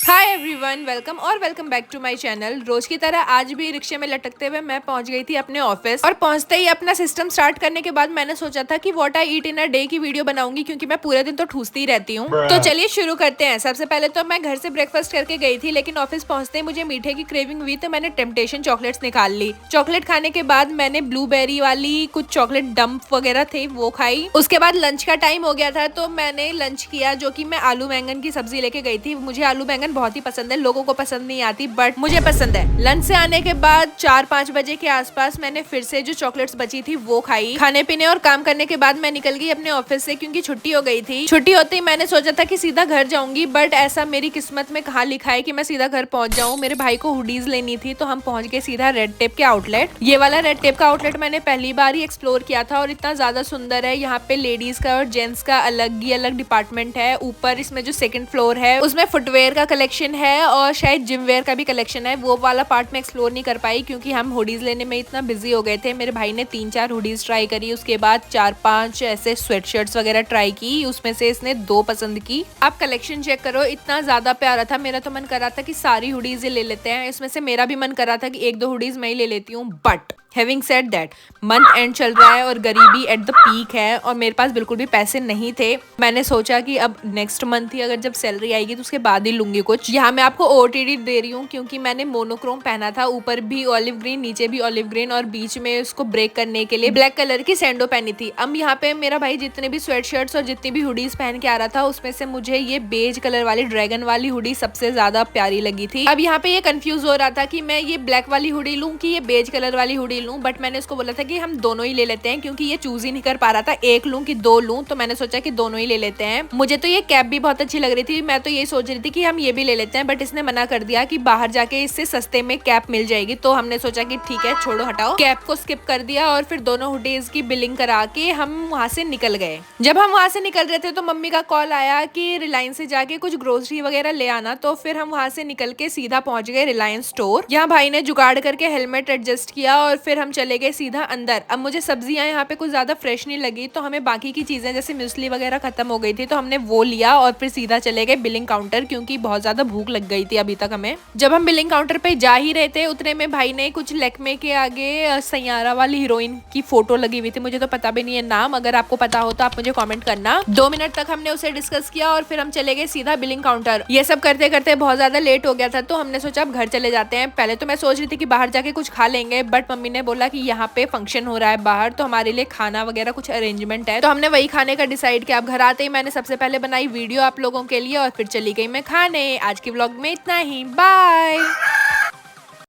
Hi everyone, welcome back to my channel. रोज की तरह आज भी रिक्शे में लटकते हुए मैं पहुंच गई थी अपने ऑफिस और पहुंचते ही अपना सिस्टम स्टार्ट करने के बाद मैंने सोचा था कि what I eat in a day की वीडियो बनाऊंगी, क्योंकि मैं पूरे दिन तो ठूसती ही रहती हूँ। तो चलिए शुरू करते हैं। सबसे पहले तो मैं घर से ब्रेकफास्ट करके गई थी, लेकिन ऑफिस पहुंचते ही मुझे मीठे की क्रेविंग हुई तो मैंने टेम्पटेशन चॉकलेट्स निकाल ली। चॉकलेट खाने के बाद मैंने ब्लूबेरी वाली कुछ चॉकलेट डंप वगैरह थे वो खाई। उसके बाद लंच का टाइम हो गया था तो मैंने लंच किया, जो कि मैं आलू बैंगन की सब्जी लेके गई थी। मुझे आलू बैंगन बहुत ही पसंद है, लोगों को पसंद नहीं आती बट मुझे पसंद है। लंच से आने के बाद 4-5 बजे के आसपास मैंने फिर से जो चॉकलेट्स बची थी वो खाई। खाने पीने और काम करने के बाद मैं निकल गई अपने ऑफिस से, क्योंकि छुट्टी हो गई थी। छुट्टी होते ही मैंने सोचा था कि सीधा घर जाऊंगी, बट ऐसा मेरी किस्मत में कहाँ लिखा है कि मैं सीधा घर पहुंच जाऊं। मेरे भाई को हुडीज लेनी थी तो हम पहुंच गए सीधा रेड टेप के आउटलेट। ये वाला रेड टेप का आउटलेट मैंने पहली बार ही एक्सप्लोर किया था और इतना ज्यादा सुंदर है। यहाँ पे लेडीज का और जेंट्स का अलग ही अलग डिपार्टमेंट है। ऊपर इसमें जो सेकंड फ्लोर है उसमें फुटवेयर का कलेक्शन है और शायद जिम वेयर का भी कलेक्शन है। वो वाला पार्ट में एक्सप्लोर नहीं कर पाई क्योंकि हम हुडीज लेने में इतना बिजी हो गए थे। मेरे भाई ने 3-4 हुडीज ट्राई करी, उसके बाद 4-5 ऐसे स्वेटशर्ट्स वगैरह ट्राई की। उसमें से इसने 2 पसंद की। आप कलेक्शन चेक करो, इतना ज्यादा प्यारा था। मेरा तो मन कर रहा था कि सारी हुडीज ले लेते हैं। इसमें से मेरा भी मन कर रहा था कि 1-2 हुडीज मैं ही ले लेती हूँ, but having said that month and चल रहा है और गरीबी एट द पीक है और मेरे पास बिल्कुल भी पैसे नहीं थे। मैंने सोचा कि अब नेक्स्ट मंथ ही अगर जब सैलरी आएगी तो उसके बाद ही लूंगी कुछ। यहाँ मैं आपको ओटीडी दे रही हूँ क्योंकि मैंने मोनोक्रोम पहना था, ऊपर भी ऑलिव ग्रीन, नीचे भी ऑलिव ग्रीन और बीच में उसको ब्रेक करने के लिए ब्लैक कलर की सैंडो पहनी थी। अब यहाँ पे मेरा भाई जितने भी स्वेट शर्ट्स और जितनी भी हुडीज पहन के आ रहा था उसमें से मुझे ये बेज कलर वाली ड्रैगन वाली हुडी सबसे ज्यादा प्यारी लगी थी। अब यहाँ पे ये कंफ्यूज हो रहा था कि मैं ये ब्लैक वाली हुडी लूं कि ये बेज कलर वाली हुडी लूं, बट मैंने उसको बोला था कि हम दोनों ही ले लेते हैं क्योंकि ये चूज ही नहीं कर पा रहा था एक लूं कि 2 लूं। तो मैंने सोचा कि दोनों ही ले लेते हैं। मुझे तो ये कैप भी बहुत अच्छी लग रही थी, मैं तो ये सोच रही थी कि हम ये भी ले लेते हैं, बट इसने मना कर दिया कि बाहर जाके इससे सस्ते में कैप मिल जाएगी। तो हमने सोचा कि ठीक है छोड़ो हटाओ, कैप को स्किप कर दिया और फिर दोनों हुडीज की बिलिंग करा के हम वहां से निकल गए। जब हम वहां से निकल रहे थे तो मम्मी का कॉल आया कि रिलायंस से जाके कुछ ग्रोसरी वगैरह ले आना। तो फिर हम वहां से निकल के सीधा पहुंच गए रिलायंस स्टोर। यहाँ भाई ने जुगाड़ करके हेलमेट एडजस्ट किया और फिर हम चले गए सीधा अंदर। अब मुझे सब्जियां यहाँ पे कुछ ज्यादा फ्रेश नहीं लगी तो हमें बाकी की चीजें जैसे म्यूसली वगैरह खत्म हो गई थी तो हमने वो लिया और फिर सीधा चले गए बिलिंग काउंटर, क्योंकि बहुत ज्यादा भूख लग गई थी अभी तक हमें। जब हम बिलिंग काउंटर पे जा ही रहे थे उतने में भाई ने कुछ लेक्मे के आगे सैयारा वाली हीरोइन की फोटो लगी हुई थी, मुझे तो पता भी नहीं है नाम, अगर आपको पता हो तो आप मुझे कमेंट करना। 2 मिनट तक हमने उसे डिस्कस किया और फिर हम चले गए सीधा बिलिंग काउंटर। ये सब करते करते बहुत ज्यादा लेट हो गया था तो हमने सोचा अब घर चले जाते हैं। पहले तो मैं सोच रही थी कि बाहर जाके कुछ खा लेंगे, बट मम्मी ने बोला कि यहाँ पे फंक्शन हो रहा है बाहर तो हमारे लिए खाना वगैरह कुछ अरेंजमेंट है, तो हमने वही खाने का डिसाइड किया। अब घर आते ही मैंने सबसे पहले बनाई वीडियो आप लोगों के लिए और फिर चली गई मैं खाने। आज के व्लॉग में इतना ही, बाय।